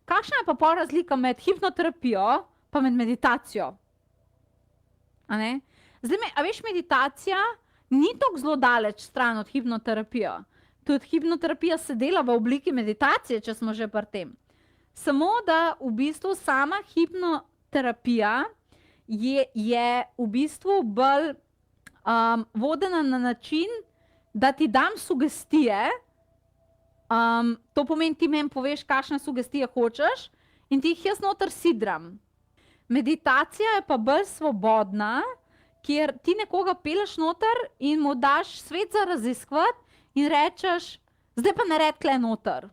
Kakšna je pa pol razlika med hipnoterapijo pa med meditacijo? A ne? Zdaj, a veš, meditacija ni tako zelo daleč stran od hipnoterapije. Tudi hipnoterapija se dela v obliki meditacije, če smo že pri tem. Samo da v bistvu sama hipnoterapija je v bistvu bolj vodena na način, da ti dam sugestije, to pomeni, ti meni poveš, kakšne sugestije hočeš in ti jih jaz noter sidram. Meditacija je pa bolj svobodna, kjer ti nekoga peleš noter in mu daš svet za raziskovati in rečeš, zdaj pa naredi tle noter,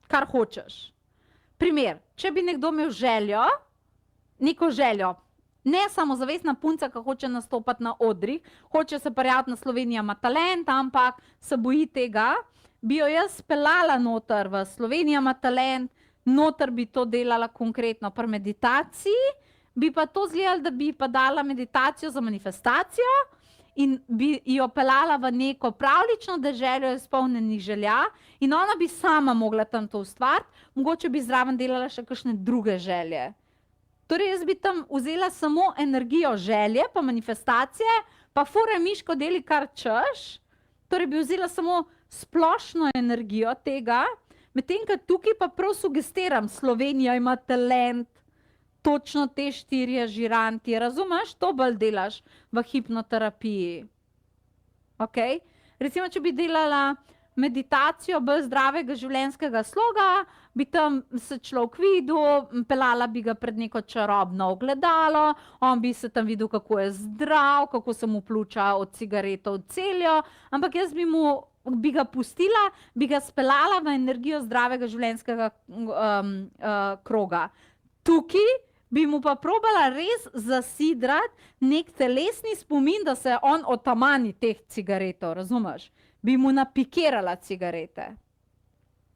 kar hočeš. Primer, če bi nekdo imel željo, neko željo, ne samozavestna punca, ki hoče nastopati na odrih, hoče se prijaviti na Slovenija ima talent, ampak se boji tega, bi jo jaz pelala noter v Slovenija ima talent, noter bi to delala konkretno pri meditaciji, bi pa to zgledala, da bi pa dala meditacijo za manifestacijo in bi jo pelala v neko pravlično deželjo izpolnjenih želja in ona bi sama mogla tam to ustvariti, mogoče bi zraven delala še kakšne druge želje. Torej jaz bi tam vzela samo energijo želje pa manifestacije, pa furaj miško deli kar češ, torej bi vzela samo splošno energijo tega, medtem ko tukaj pa prav sugestiram, Slovenija ima talent, točno te 4 žiranti, razumeš? To bolj delaš v hipnoterapiji. Okay? Recimo, če bi delala meditacijo bolj zdravega življenjskega sloga, bi tam se človek videl, pelala bi ga pred neko čarobno ogledalo, on bi se tam videl, kako je zdrav, kako se mu pljuča od cigaretov celijo, ampak jaz bi ga pustila, bi ga speljala v energijo zdravega življenjskega kroga. Tukaj bi mu pa probala res zasidrati nek telesni spomin, da se on otamani teh cigaretov, razumeš? Bi mu napikirala cigarete.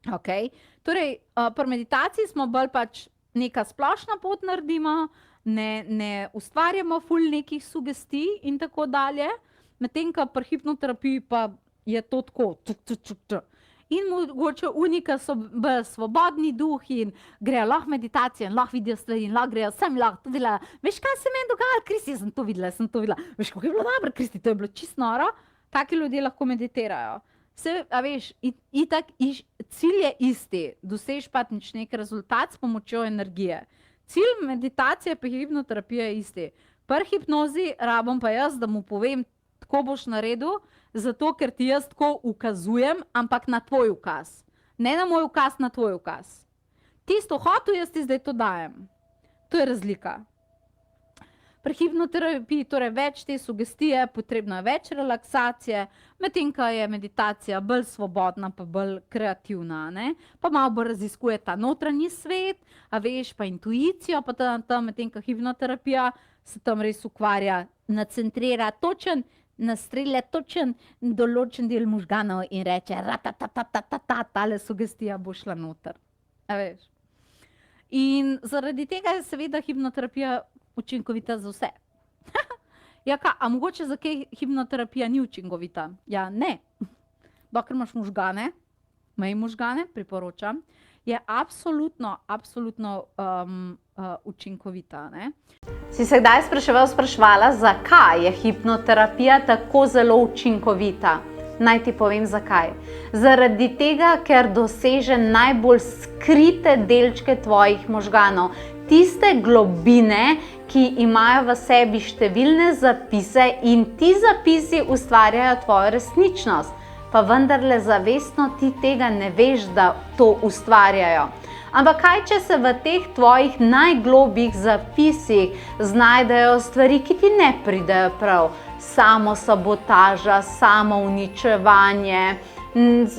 Okay? Torej, pri meditaciji smo bolj pač neka splošna pot naredimo, ne ustvarjamo ful nekih sugestij in tako dalje, medtem ko pri hipnoterapiji pa je to tako. In mogoče unika so bolj svobodni duh in grejo lahko meditacijo in lahko vidijo stvari in lahko grejo sem, lahko to delajo. Veš, kaj se meni dogajalo? Kristi, jaz sem to videla. Veš, kako je bilo dobro, Kristi, to je bilo čisto noro. Taki ljudje lahko meditirajo. Vse, a veš, itak cilj je isti, dosež pa nek rezultat s pomočjo energije. Cilj meditacije pa hipnoterapije je isti. Pri hipnozi rabim pa jaz, da mu povem, tako boš naredil, zato ker ti jaz tako ukazujem, ampak na tvoj ukaz. Ne na moj ukaz, na tvoj ukaz. Tisto hotel, jaz ti zdaj to dajem. To je razlika. Pri hipnoterapiji torej več te sugestije, potrebno je več relaksacije, medtem ko je meditacija bolj svobodna, pa bolj kreativna, ne? Pa malo bolj raziskuje ta notranji svet, a veš, pa intuicijo, pa tam medtem ko hipnoterapija se tam res ukvarja, nacentrira točen, nastrelja točen določen del možganov in reče tale sugestija bo šla noter. A veš? In zaradi tega je seveda hipnoterapija učinkovita za vse. Ja, a mogoče za kaj hipnoterapija ni učinkovita? Ja, ne. Dokler imaš možgane, priporočam, je absolutno učinkovita. Ne? Si se kdaj spraševala, zakaj je hipnoterapija tako zelo učinkovita? Naj ti povem zakaj. Zaradi tega, ker doseže najbolj skrite delčke tvojih možganov. Tiste globine, ki imajo v sebi številne zapise in ti zapisi ustvarjajo tvojo resničnost. Pa vendarle zavestno ti tega ne veš, da to ustvarjajo. Ampak kaj, če se v teh tvojih najglobjih zapisih znajdejo stvari, ki ti ne pridejo prav? Samosabotaža, samouničevanje,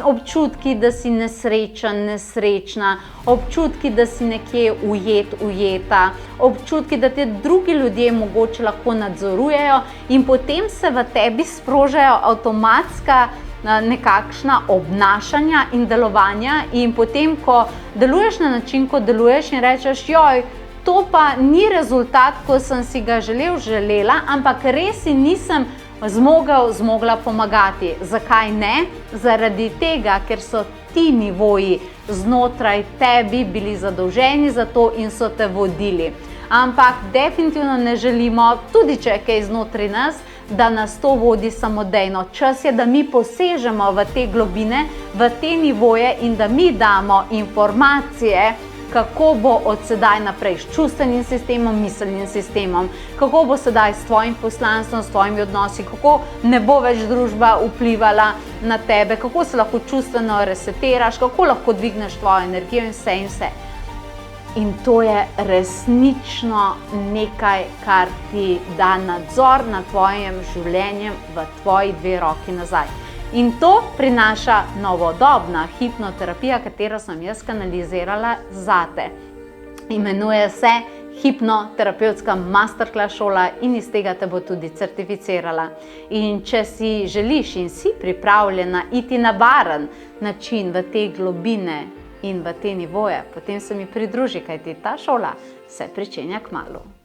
občutki, da si nesrečen, nesrečna, občutki, da si nekje ujeta, občutki, da te drugi ljudje mogoče lahko nadzorujejo in potem se v tebi sprožajo avtomatska nekakšna obnašanja in delovanja in potem, ko deluješ na način, ko deluješ in rečeš, joj, to pa ni rezultat, ko sem si ga želela, ampak res si nisem zmogla pomagati. Zakaj ne? Zaradi tega, ker so ti nivoji znotraj tebi bili zadolženi za to in so te vodili. Ampak definitivno ne želimo, tudi če je kaj znotraj nas, da nas to vodi samodejno. Čas je, da mi posežemo v te globine, v te nivoje in da mi damo informacije, kako bo od sedaj naprej s čustvenim sistemom, miselnim sistemom, kako bo sedaj s tvojim poslanstvom, s tvojimi odnosi, kako ne bo več družba vplivala na tebe, kako se lahko čustveno resetiraš, kako lahko dvigneš tvojo energijo in vse. In to je resnično nekaj, kar ti da nadzor nad tvojim življenjem v tvoji 2 roki nazaj. In to prinaša novodobna hipnoterapija, katero sem jaz kanalizirala zate. Imenuje se hipnoterapevtska masterclass šola in iz tega te bo tudi certificirala. In če si želiš in si pripravljena iti na varen način v te globine in v te nivoje, potem se mi pridruži, kajti ta šola se pričenja kmalu.